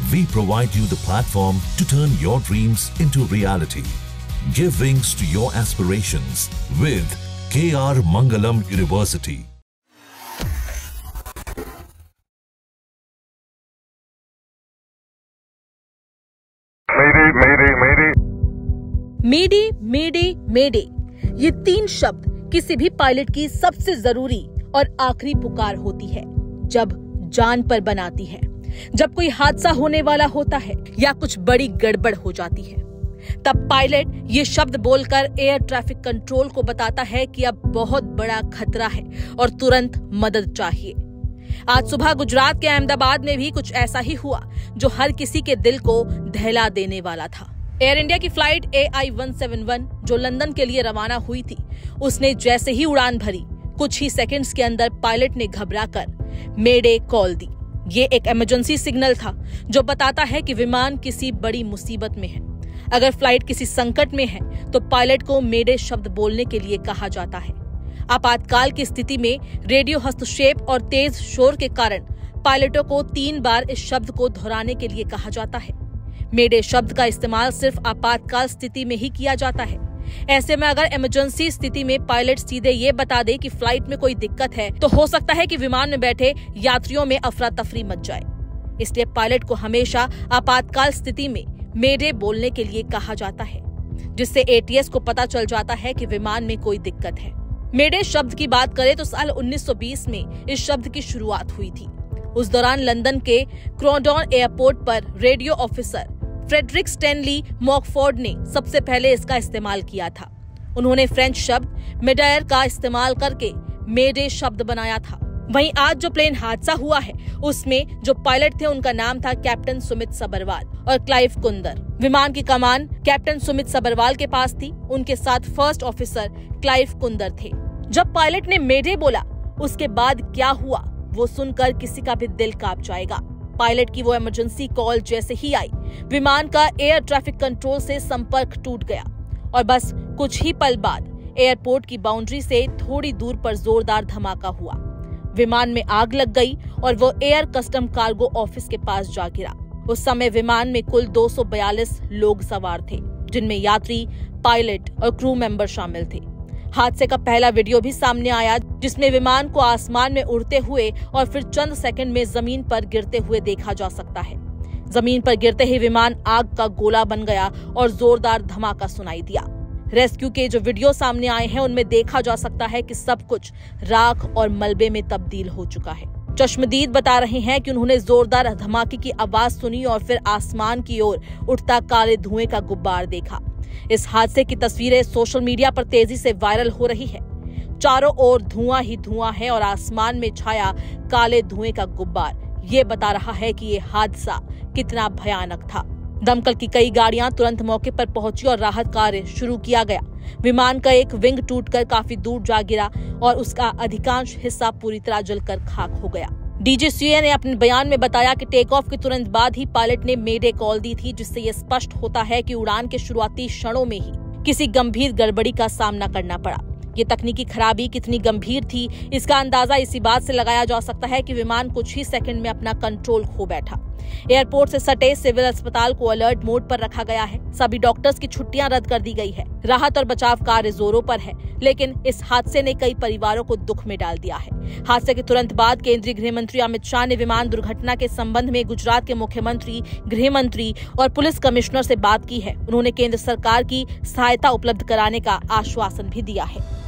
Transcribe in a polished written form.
We provide you the platform to turn your dreams into reality. Give wings to your aspirations with KR Mangalam University. मेडे ये 3 शब्द किसी भी pilot की सबसे जरूरी और आखिरी पुकार होती है जब जान पर बनाती है, जब कोई हादसा होने वाला होता है या कुछ बड़ी गड़बड़ हो जाती है। तब पायलट ये शब्द बोलकर एयर ट्रैफिक कंट्रोल को बताता है कि अब बहुत बड़ा खतरा है और तुरंत मदद चाहिए। आज सुबह गुजरात के अहमदाबाद में भी कुछ ऐसा ही हुआ जो हर किसी के दिल को दहला देने वाला था। एयर इंडिया की फ्लाइट AI-171 जो लंदन के लिए रवाना हुई थी, उसने जैसे ही उड़ान भरी कुछ ही सेकंड्स के अंदर पायलट ने घबराकर मेडे कॉल दी। ये एक इमरजेंसी सिग्नल था जो बताता है कि विमान किसी बड़ी मुसीबत में है। अगर फ्लाइट किसी संकट में है तो पायलट को मेडे शब्द बोलने के लिए कहा जाता है। आपातकाल की स्थिति में रेडियो हस्तक्षेप और तेज शोर के कारण पायलटों को 3 बार इस शब्द को दोहराने के लिए कहा जाता है। मेडे शब्द का इस्तेमाल सिर्फ आपातकाल स्थिति में ही किया जाता है। ऐसे में अगर इमरजेंसी स्थिति में पायलट सीधे ये बता दे कि फ्लाइट में कोई दिक्कत है तो हो सकता है कि विमान में बैठे यात्रियों में अफरा तफरी मच जाए। इसलिए पायलट को हमेशा आपातकाल स्थिति में मेडे बोलने के लिए कहा जाता है, जिससे ATS को पता चल जाता है कि विमान में कोई दिक्कत है। मेडे शब्द की बात करें तो साल 1920 में इस शब्द की शुरुआत हुई थी। उस दौरान लंदन के क्रॉडॉन एयरपोर्ट पर रेडियो ऑफिसर फ्रेडरिक स्टैनली मॉकफोर्ड ने सबसे पहले इसका इस्तेमाल किया था। उन्होंने फ्रेंच शब्द मेडायर का इस्तेमाल करके मेडे शब्द बनाया था। वहीं आज जो प्लेन हादसा हुआ है उसमें जो पायलट थे उनका नाम था कैप्टन सुमित सबरवाल और क्लाइव कुंदर। विमान की कमान कैप्टन सुमित सबरवाल के पास थी, उनके साथ फर्स्ट ऑफिसर क्लाइव कुंदर थे। जब पायलट ने मेडे बोला उसके बाद क्या हुआ वो सुनकर किसी का भी दिल कांप जाएगा। पायलट की वो इमरजेंसी कॉल जैसे ही आई, विमान का एयर ट्रैफिक कंट्रोल से संपर्क टूट गया और बस कुछ ही पल बाद एयरपोर्ट की बाउंड्री से थोड़ी दूर पर जोरदार धमाका हुआ। विमान में आग लग गई और वो एयर कस्टम कार्गो ऑफिस के पास जा गिरा। उस समय विमान में कुल 242 लोग सवार थे, जिनमें यात्री, पायलट और क्रू मेंबर शामिल थे। हादसे का पहला वीडियो भी सामने आया जिसमें विमान को आसमान में उड़ते हुए और फिर चंद सेकंड में जमीन पर गिरते हुए देखा जा सकता है। जमीन पर गिरते ही विमान आग का गोला बन गया और जोरदार धमाका सुनाई दिया। रेस्क्यू के जो वीडियो सामने आए हैं उनमें देखा जा सकता है कि सब कुछ राख और मलबे में तब्दील हो चुका है। चश्मदीद बता रहे हैं कि उन्होंने जोरदार धमाके की आवाज सुनी और फिर आसमान की ओर उठता काले धुएं का गुब्बार देखा। इस हादसे की तस्वीरें सोशल मीडिया पर तेजी से वायरल हो रही है। चारों ओर धुआं ही धुआं है और आसमान में छाया काले धुएं का गुब्बार ये बता रहा है कि ये हादसा कितना भयानक था। दमकल की कई गाड़ियां तुरंत मौके पर पहुंची और राहत कार्य शुरू किया गया। विमान का एक विंग टूटकर काफी दूर जा गिरा और उसका अधिकांश हिस्सा पूरी तरह जलकर खाक हो गया। DGCA ने अपने बयान में बताया कि टेक ऑफ के तुरंत बाद ही पायलट ने मेडे कॉल दी थी, जिससे ये स्पष्ट होता है कि उड़ान के शुरुआती क्षणों में ही किसी गंभीर गड़बड़ी का सामना करना पड़ा। ये तकनीकी खराबी कितनी गंभीर थी इसका अंदाजा इसी बात से लगाया जा सकता है कि विमान कुछ ही सेकंड में अपना कंट्रोल खो बैठा। एयरपोर्ट से सटे सिविल अस्पताल को अलर्ट मोड पर रखा गया है। सभी डॉक्टर्स की छुट्टियां रद्द कर दी गई है। राहत और बचाव कार्य जोरों पर है, लेकिन इस हादसे ने कई परिवारों को दुख में डाल दिया है। हादसे के तुरंत बाद केंद्रीय गृह मंत्री अमित शाह ने विमान दुर्घटना के संबंध में गुजरात के मुख्यमंत्री, गृह मंत्री और पुलिस कमिश्नर से बात की है। उन्होंने केंद्र सरकार की सहायता उपलब्ध कराने का आश्वासन भी दिया है।